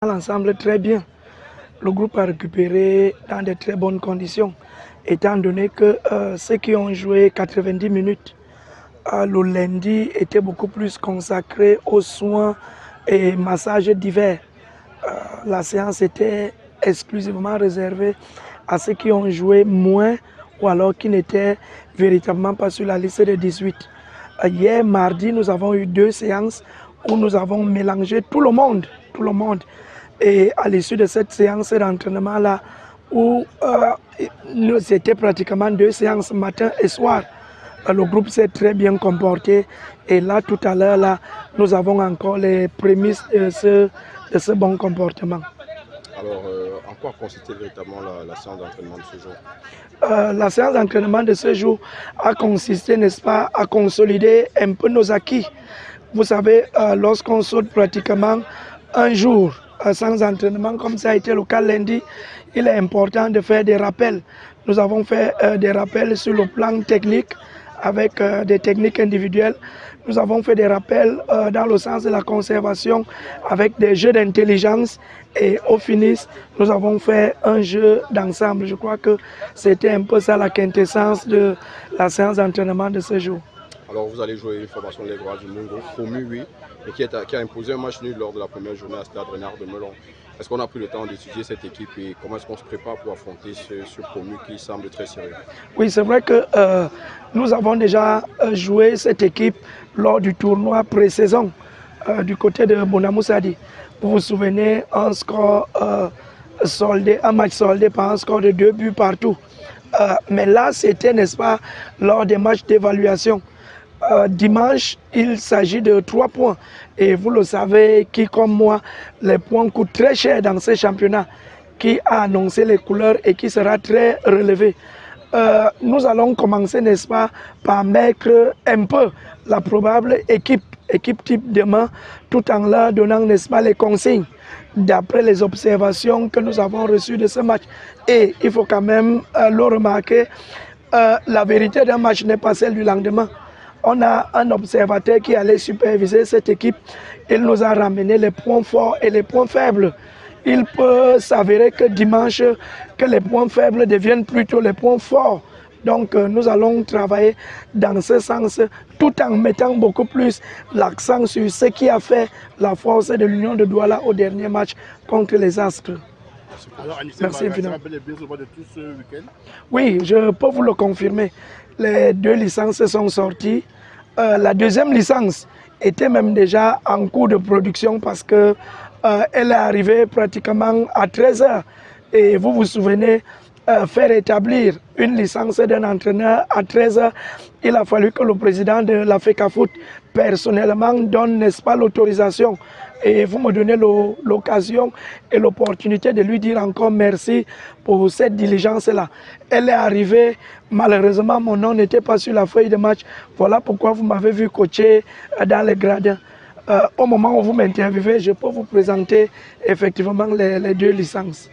L'ensemble très bien. Le groupe a récupéré dans de très bonnes conditions, étant donné que ceux qui ont joué 90 minutes le lundi étaient beaucoup plus consacrés aux soins et massages divers. La séance était exclusivement réservée à ceux qui ont joué moins ou alors qui n'étaient véritablement pas sur la liste des 18. Hier, mardi, nous avons eu 2 séances où nous avons mélangé tout le monde. Et à l'issue de cette séance d'entraînement-là, où c'était pratiquement 2 séances matin et soir, le groupe s'est très bien comporté. Et là, tout à l'heure, là, nous avons encore les prémices de ce bon comportement. Alors, en quoi consistait véritablement la séance d'entraînement de ce jour? La séance d'entraînement de ce jour a consisté, n'est-ce pas, à consolider un peu nos acquis. Vous savez, lorsqu'on saute pratiquement un jour sans entraînement, comme ça a été le cas lundi, il est important de faire des rappels. Nous avons fait des rappels sur le plan technique avec des techniques individuelles. Nous avons fait des rappels dans le sens de la conservation avec des jeux d'intelligence et au finish, nous avons fait un jeu d'ensemble. Je crois que c'était un peu ça la quintessence de la séance d'entraînement de ce jour. Alors vous allez jouer une formation de l'Aigle du Mungo, promu oui, mais qui a imposé un match nul lors de la première journée à Stade Renard de Melon. Est-ce qu'on a pris le temps d'étudier cette équipe et comment est-ce qu'on se prépare pour affronter ce promu qui semble très sérieux? Oui, c'est vrai que nous avons déjà joué cette équipe lors du tournoi pré-saison du côté de Bonamoussadi. Vous vous souvenez, un match soldé par un score de 2 buts partout. Mais là, c'était, n'est-ce pas, lors des matchs d'évaluation. Dimanche, il s'agit de 3 points. Et vous le savez, qui comme moi, les points coûtent très cher dans ce championnat, qui a annoncé les couleurs et qui sera très relevé. Nous allons commencer, n'est-ce pas, par mettre un peu la probable équipe type demain, tout en leur donnant, n'est-ce pas, les consignes d'après les observations que nous avons reçues de ce match. Et il faut quand même le remarquer, la vérité d'un match n'est pas celle du lendemain. On a un observateur qui allait superviser cette équipe. Il nous a ramené les points forts et les points faibles. Il peut s'avérer que dimanche, que les points faibles deviennent plutôt les points forts. Donc nous allons travailler dans ce sens tout en mettant beaucoup plus l'accent sur ce qui a fait la force de l'Union de Douala au dernier match contre les Astres. Alors, merci infiniment. de tout ce week-end? Oui, je peux vous le confirmer. Les 2 licences sont sorties. La deuxième licence était même déjà en cours de production parce que elle est arrivée pratiquement à 13 h. Et vous vous souvenez, faire établir une licence d'un entraîneur à 13 h, il a fallu que le président de la FECAFOOT personnellement donne, n'est-ce pas, l'autorisation. Et vous me donnez l'occasion et l'opportunité de lui dire encore merci pour cette diligence-là. Elle est arrivée, malheureusement mon nom n'était pas sur la feuille de match. Voilà pourquoi vous m'avez vu coacher dans les gradins. Au moment où vous m'interviewez, je peux vous présenter effectivement les 2 licences.